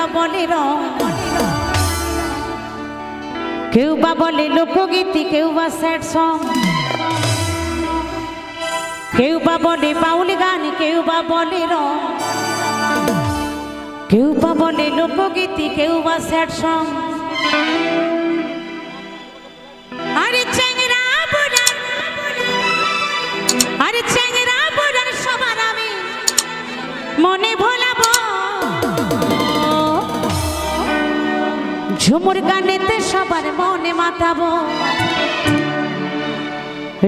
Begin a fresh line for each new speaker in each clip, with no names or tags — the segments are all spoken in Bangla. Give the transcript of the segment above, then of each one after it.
বা বলে রং, কেউ বা বলে লোকগীতি, কেউ বা স্যাড সং, কেউ বা বলে বাউল গান, কেউ বা বলে রং, কেউ বা বলে লোকগীতি, কেউ বা স্যাড সং। আরে চ্যাংরা বুড়ার, আরে চ্যাংরা বুড়ার সবার আমি মনে ভোলাবো, ঝুমুর গানেতে সবার মনে মাতাবো,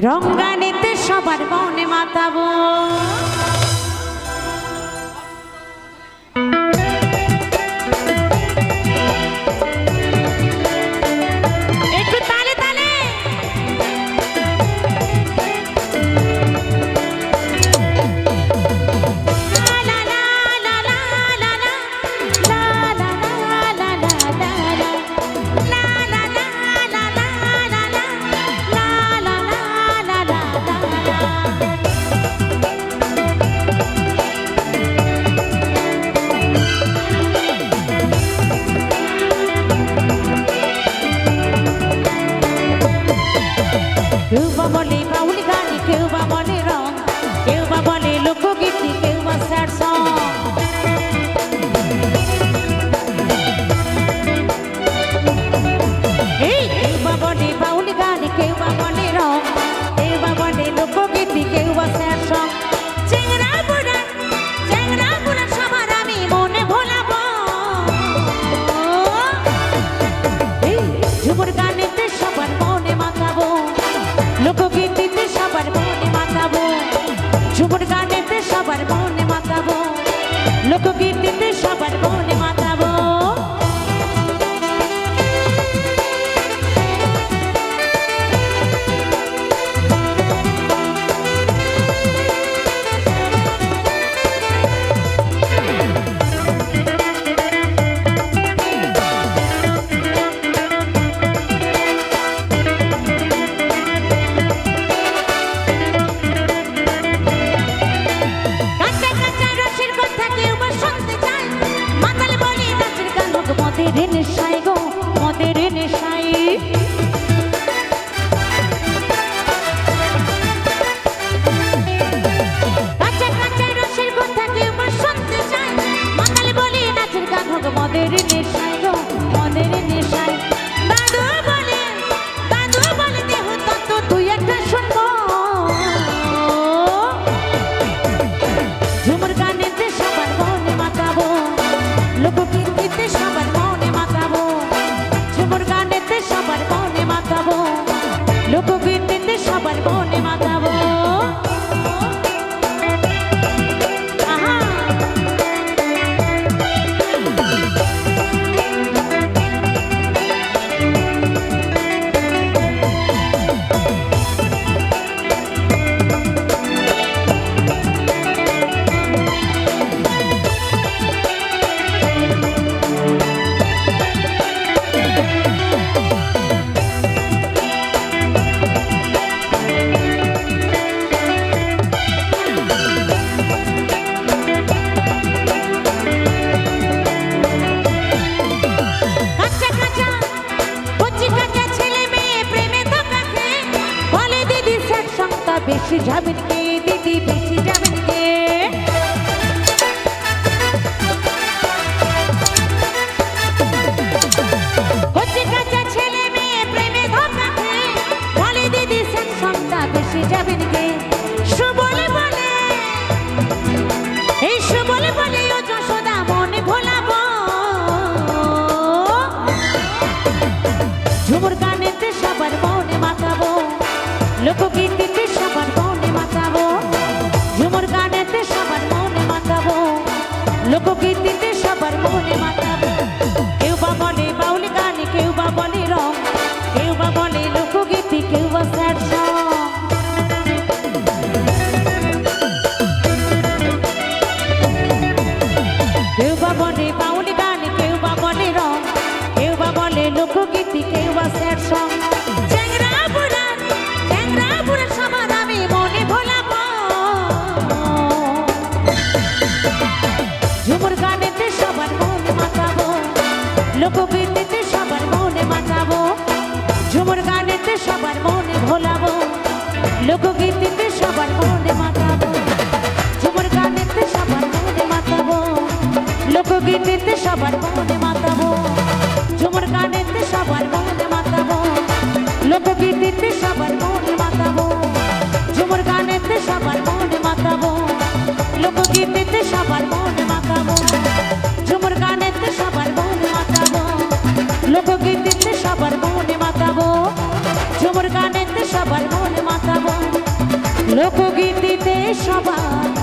রং গানেতে সবার মনে মাতাবো। কেউ বা বলে বাউল গান, কেউ বা বলে রং, কেউ বা বলে লোকগীতি, কেউ বা স্যাড সং। কেউ বা বলে বাউল গান, কেউ বা বলে রং, কেউ বা বলে লোকগীতি, কেউ বা স্যাড সং। চ্যাংরা বুড়ার সবার আমি মনে ভোলাবো, ঝুমুর গানেতে সবার মনে মাতাবো, লোকগীতিতে সবার মনে মাতাবো, ঝুমুর গানেতে সবার মনে মাতাবো, লোকগীতিতে সবার মনে মাতাবো। মদের নেশাই গো, মদের নেশাই, কাঁচা কাঁচা রসের কথা কেউ বা শুনতে চায়, মাতাল বলে নাচের গান হোক মদের নেশাই গো, মদের নেশাই। দাদু বলে দেহ তত্ত্ব তুই একটা শুনবো, ঝুমুর গানেতে সবার মনে মাতাবো, লোকগীতিতে সবার মনে মাতাবো, ঝুমুর গানেতে সবার মনে মাতাবো, লোকগীতিতে সবার মনে মাতাবো। বেশি যাবেন কে দিদি, বেশি যাবেন কে, কচি কাঁচা ছেলে মেয়ে প্রেমে ধোঁকা খেয়ে বলে দিদি সেন সংটা বেশি যাবেন কে। সুবলে বলে, এই সুবলে বলে ও যশোদা মনে ভোলাবো, ঝুমুর গানেতে সবার মনে মাতাবো, লোকগীতিতে সবার মনে মাতাবো, ঝুমুর গানেতে সবার মনে মাতাবো, লোকগীতিতে সবার মনে মাতাবো। কেউ বা বলে বাউল গান, কেউ বা বলে রং, কেউ বা বলে লোকগীতি, কেউ বা স্যাড সং। কেউ বা বলে বাউল গান, কেউ বা বলে রং, কেউ বা বলে লোকগীতি, কেউ বা স্যাড সং। চ্যাংরা বুড়ার সবার আমি মনে ভোলাবো, ঝুমুর গানেতে লোকগীতিতে সবার মনে মাতাবো ঝুমুর গানেতে সবার মনে মাতাবো লোকগীতিতে সবার মনে মাতাবো ঝুমুর গানেতে সবার মনে মাতাবো লোকগীতিতে সবার মনে মাতাবো ঝুমুর গানেতে সবার মনে মাতাবো লোকগীতিতে সবার মনে মাতাবো ঝুমুর গানেতে সবার মনে মাতাবো লোকগীতিতে সবার মনে মাতাবো ঝুমুর গানেতে সবার মনে মাতাবো লোকগীতিতে সবার